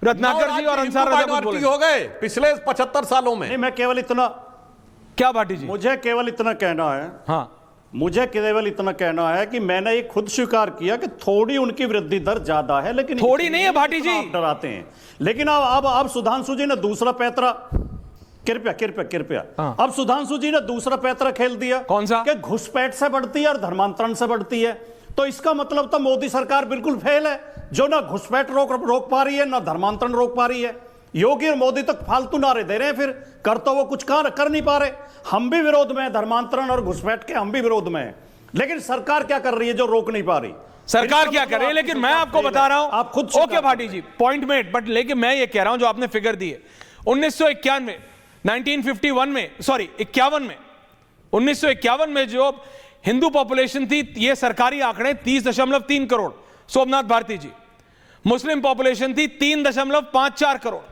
रत्नाकर जी और अंसार रजा कुछ बोले हो गए पिछले 75 सालों में। नहीं, मैं केवल इतना, क्या भाटी जी? मुझे केवल इतना कहना है, हाँ, मुझे केवल इतना कहना है कि मैंने ये खुद स्वीकार किया कि थोड़ी उनकी वृद्धि दर ज्यादा है, लेकिन थोड़ी नहीं है भाटी जी, आप डराते हैं। लेकिन अब सुधांशु जी ने दूसरा पैतरा, कृपया कृपया कृपया, हाँ। अब सुधांशु जी ने दूसरा पैतरा खेल दिया। कौन सा? कि घुसपैठ से बढ़ती है और धर्मांतरण से बढ़ती है। तो इसका मतलब तो मोदी सरकार बिल्कुल फेल है, जो ना घुसपैठ रोक पा रही है, ना धर्मांतरण रोक पा रही है। योगी और मोदी तक फालतू नारे दे रहे हैं, फिर कर तो वो कुछ कर नहीं पा रहे। हम भी विरोध में हैं, धर्मांतरण और घुसपैठ के हम भी विरोध में हैं, लेकिन सरकार क्या कर रही है जो रोक नहीं पा रही? सरकार क्या कर रही है? लेकिन मैं आपको बता रहा हूं, आप खुद okay Bhati ji, point made, but लेकिन मैं ये कह रहा हूं जो आपने फिगर दी है 1951 1951 में, सॉरी 51 में, 1951 में जो हिंदू पॉपुलेशन थी, ये सरकारी आंकड़े 30.3 करोड़, सोमनाथ भारती जी। मुस्लिम पॉपुलेशन थी 3.54 करोड़।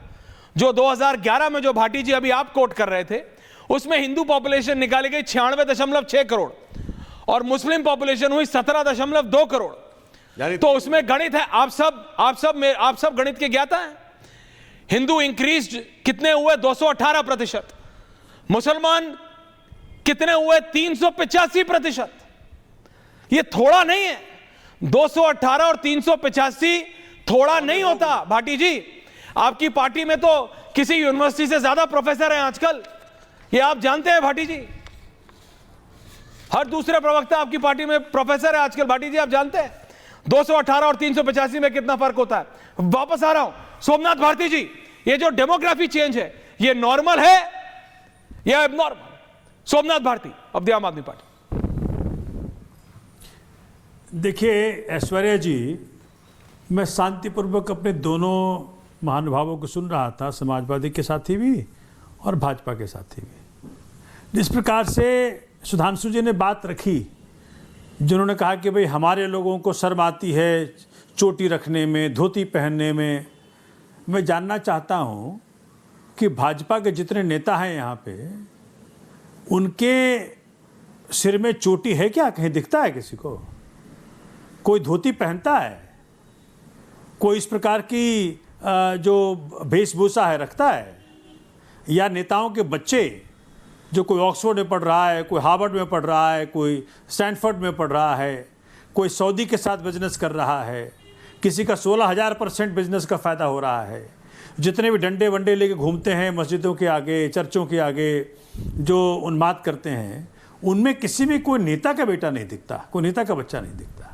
जो 2011 में जो भाटी जी अभी आप कोट कर रहे थे, उसमें हिंदू पॉपुलेशन निकाली गई 96.6 करोड़ और मुस्लिम पॉपुलेशन हुई 17.2 करोड़। तो उसमें गणित है, आप सब गणित के ज्ञाता हैं। हिंदू इंक्रीज कितने हुए? 218%। मुसलमान कितने हुए? 385%। ये थोड़ा नहीं है, 218 और 385 थोड़ा नहीं होता भाटी जी। आपकी पार्टी में तो किसी यूनिवर्सिटी से ज्यादा प्रोफेसर हैं आजकल, ये आप जानते हैं भाटी जी। हर दूसरे प्रवक्ता आपकी पार्टी में प्रोफेसर है आजकल भाटी जी, आप जानते हैं 218 और 385 में कितना फर्क होता है। वापस आ रहा हूं, सोमनाथ भारती जी, ये जो डेमोग्राफी चेंज है, ये नॉर्मल है या abnormal? Somnath Bharti of the Aam Aadmi party. देखिए ऐश्वर्या जी, मैं शांतिपूर्वक अपने दोनों महानुभावों को सुन रहा था, समाजवादी के साथी भी और भाजपा के साथी भी। जिस प्रकार से सुधांशु जी ने बात रखी, जिन्होंने कहा कि भाई हमारे लोगों को शर्म आती है चोटी रखने में, धोती पहनने में। मैं जानना चाहता हूं कि भाजपा के जितने नेता हैं यहाँ पे, उनके सिर में चोटी है क्या? कहीं दिखता है किसी को? कोई धोती पहनता है? कोई इस प्रकार की जो वेशभूषा है रखता है? या नेताओं के बच्चे जो कोई ऑक्सफोर्ड में पढ़ रहा है, कोई हार्वर्ड में पढ़ रहा है, कोई स्टैनफोर्ड में पढ़ रहा है, कोई सऊदी के साथ बिजनेस कर रहा है, किसी का 16,000% बिजनेस का फ़ायदा हो रहा है, जितने भी डंडे वंडे लेके घूमते हैं मस्जिदों के आगे, चर्चों के आगे, जो उन्माद करते हैं, उनमें किसी में कोई नेता का बेटा नहीं दिखता, कोई नेता का बच्चा नहीं दिखता।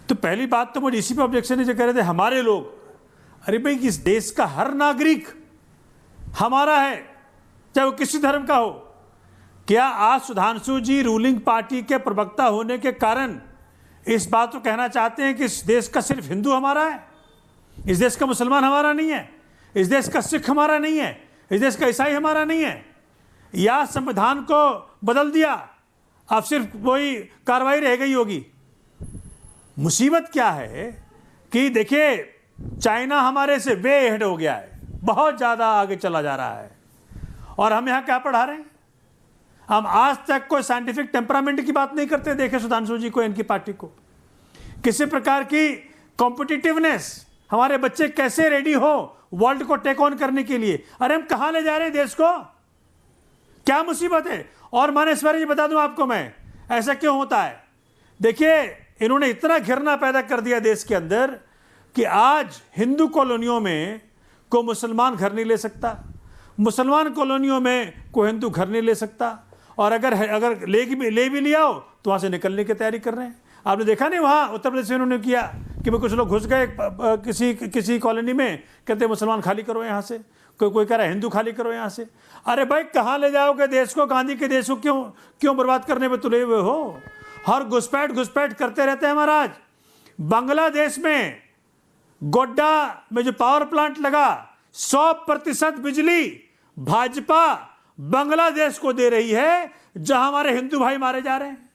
तो पहली बात तो मुझे इसी पर ऑब्जेक्शन है जो कह रहे थे हमारे लोग। अरे भाई, इस देश का हर नागरिक हमारा है, चाहे वो किसी धर्म का हो। क्या आज सुधांशु जी रूलिंग पार्टी के प्रवक्ता होने के कारण इस बात को कहना चाहते हैं कि इस देश का सिर्फ हिंदू हमारा है, इस देश का मुसलमान हमारा नहीं है, इस देश का सिख हमारा नहीं है, इस देश का ईसाई हमारा नहीं है? या संविधान को बदल दिया, अब सिर्फ वही कार्रवाई रह गई होगी? मुसीबत क्या है कि देखिए, चाइना हमारे से वे हेड हो गया है, बहुत ज़्यादा आगे चला जा रहा है, और हम यहाँ क्या पढ़ा रहे हैं? हम आज तक कोई साइंटिफिक टेम्परामेंट की बात नहीं करते देखे सुधांशु जी को, इनकी पार्टी को। किसी प्रकार की कॉम्पिटिटिवनेस, हमारे बच्चे कैसे रेडी हो वर्ल्ड को टेक ऑन करने के लिए। अरे हम कहाँ ले जा रहे हैं देश को? क्या मुसीबत है? और मानेश्वर जी बता दूं आपको मैं, ऐसा क्यों होता है? देखिए, इन्होंने इतना घिरना पैदा कर दिया देश के अंदर कि आज हिंदू कॉलोनियों में कोई मुसलमान घर नहीं ले सकता, मुसलमान कॉलोनियों में कोई हिंदू घर नहीं ले सकता, और अगर ले भी लिया हो तो वहाँ से निकलने की तैयारी कर रहे हैं। आपने देखा नहीं, वहाँ उत्तर प्रदेश में उन्होंने किया कि भाई कुछ लोग घुस गए किसी कॉलोनी में, कहते मुसलमान खाली करो यहाँ से, कोई कह रहा है हिंदू खाली करो यहाँ से। अरे भाई, कहाँ ले जाओगे देश को? गांधी के देश को क्यों बर्बाद करने में तुले हुए हो? हर घुसपैठ करते रहते हैं महाराज। बांग्लादेश में गोड्डा में जो पावर प्लांट लगा, 100% बिजली भाजपा बांग्लादेश को दे रही है, जहां हमारे हिंदू भाई मारे जा रहे हैं।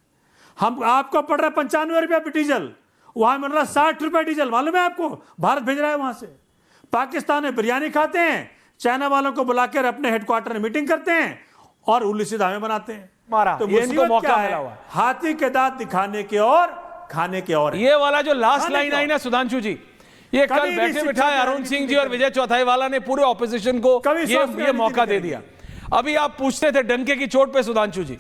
हम आपको पड़ रहा है 95 रुपये डीजल, वहां मिल रहा 60 रुपये डीजल, मालूम है आपको? भारत भेज रहा है वहां से। पाकिस्तान में बिरयानी खाते हैं, चाइना वालों को बुलाकर अपने हेडक्वार्टर में मीटिंग करते हैं और उल्ली धावे बनाते हैं। तो ये इनको मौका मिला हुआ है हाथी के दांत दिखाने के और खाने के और। ये वाला जो लास्ट लाइन आई ना सुधांशु जी, ये कभी कल भी बैठे शिक्षा बिठाए की अरुण राजनीति सिंह जी नहीं और विजय चौथाईवाला ने पूरे ऑपोजिशन को कभी स्वास्थ्य की ये राजनीति मौका नहीं दे दिया। अभी आप पूछते थे डंके की चोट पे सुधांशु जी,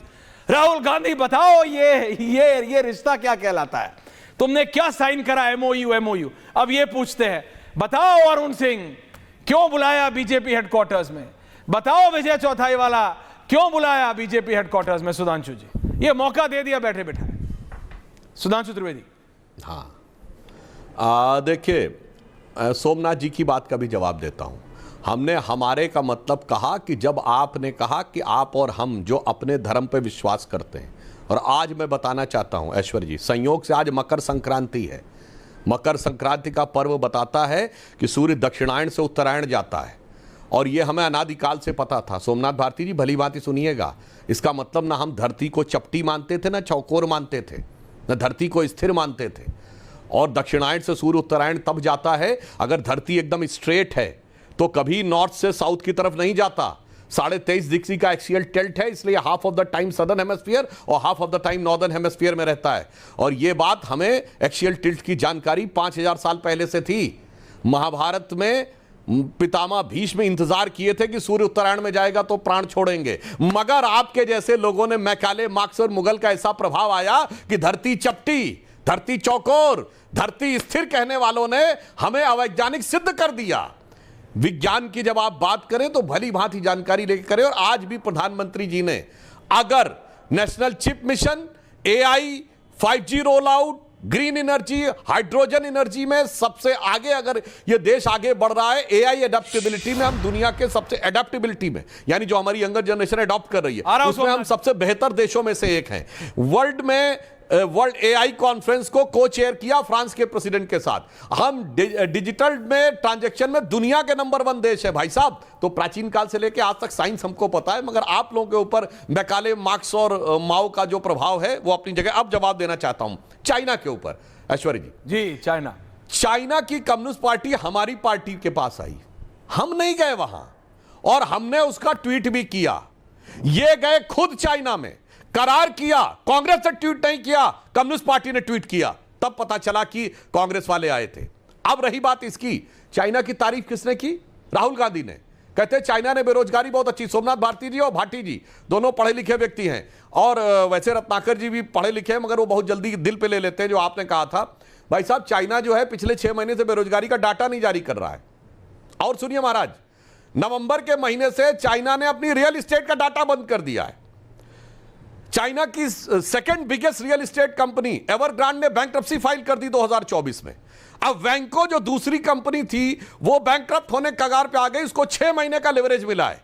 राहुल गांधी बताओ ये रिश्ता क्या कहलाता है, तुमने क्या साइन करा एमओयू। अब ये पूछते हैं, बताओ अरुण सिंह क्यों बुलाया बीजेपी हेडक्वार्टर्स में, बताओ विजय चौथाईवाला क्यों बुलाया बीजेपी हेडक्वार्टर्स में सुधांशु जी। ये मौका दे दिया बैठे बिठाए। सुधांशु त्रिवेदी। हाँ, देखिए सोमनाथ जी की बात का भी जवाब देता हूं। हमने हमारे का मतलब कहा कि जब आपने कहा कि आप और हम जो अपने धर्म पे विश्वास करते हैं, और आज मैं बताना चाहता हूं ऐश्वर्य जी, संयोग से आज मकर संक्रांति है। मकर संक्रांति का पर्व बताता है कि सूर्य दक्षिणायन से उत्तरायण जाता है, और ये हमें अनादिकाल से पता था। सोमनाथ भारती जी भली भांति सुनिएगा, इसका मतलब ना हम धरती को चपटी मानते थे, ना चौकोर मानते थे, ना धरती को स्थिर मानते थे। और दक्षिणायन से सूर्य उत्तरायण तब जाता है अगर धरती एकदम स्ट्रेट है, तो कभी नॉर्थ से साउथ की तरफ नहीं जाता। 23.5 डिग्री का एक्सियल टिल्ट है, इसलिए half of the time southern hemisphere और half of the time northern hemisphere में रहता है। और यह बात हमें एक्सियल टिल्ट की जानकारी 5000 साल पहले से थी। महाभारत में पितामह भीष्म इंतजार किए थे कि सूर्य उत्तरायण में जाएगा तो प्राण छोड़ेंगे, मगर आपके जैसे लोगों ने मैकाले, मार्क्स और मुगल का ऐसा प्रभाव आया कि धरती चपटी, धरती चौकोर, धरती स्थिर कहने वालों ने हमें अवैज्ञानिक सिद्ध कर दिया। विज्ञान की जब आप बात करें तो भली भांति जानकारी लेकर करें। और आज भी प्रधानमंत्री जी ने अगर national chip mission, AI, 5G roll out, green energy, hydrogen energy में सबसे आगे अगर ये देश आगे बढ़ रहा है, एआई एडेप्टेबिलिटी में हम दुनिया के सबसे एडेप्टेबिलिटी में, यानी जो हमारी यंगर जनरेशन एडॉप्ट कर रही है, उसमें हम सबसे बेहतर देशों में से एक हैं। वर्ल्ड में वर्ल्ड एआई कॉन्फ्रेंस को को चेयर किया फ्रांस के प्रेसिडेंट के साथ। हम डिजिटल में ट्रांजैक्शन में दुनिया के नंबर 1 देश है भाई साहब। तो प्राचीन काल से लेकर आज तक साइंस हमको पता है, मगर आप लोगों के ऊपर मैकाले, मार्क्स और माओ का जो प्रभाव है वो अपनी जगह। अब जवाब देना चाहता हूं चाइना के ऊपर ऐश्वर्य जी। चाइना की कम्युनिस्ट पार्टी हमारी पार्टी के पास आई, हम नहीं गए वहां, और हमने उसका ट्वीट भी किया। ये गए खुद चाइना में, करार किया, कांग्रेस ने ट्वीट नहीं किया, कम्युनिस्ट पार्टी ने ट्वीट किया, तब पता चला कि कांग्रेस वाले आए थे। अब रही बात इसकी, चाइना की तारीफ किसने की? राहुल गांधी ने। कहते चाइना ने बेरोजगारी बहुत अच्छी। सोमनाथ भारती जी और भाटी जी दोनों पढ़े लिखे व्यक्ति हैं, और वैसे रत्नाकर जी भी पढ़े लिखे हैं, मगर वो बहुत जल्दी दिल पे ले लेते हैं। जो आपने कहा था भाई साहब, चाइना जो है पिछले 6 महीने से बेरोजगारी का डाटा नहीं जारी कर रहा है। और सुनिए महाराज, नवंबर के महीने से चाइना ने अपनी रियल एस्टेट का डाटा बंद कर दिया है। चाइना की second biggest real estate company Evergrande ने बैंकरप्सी फाइल कर दी 2024 में। अब वैंको जो दूसरी कंपनी थी वो बैंकरप्ट होने कगार पे आ गई, उसको 6 महीने का लेवरेज मिला है।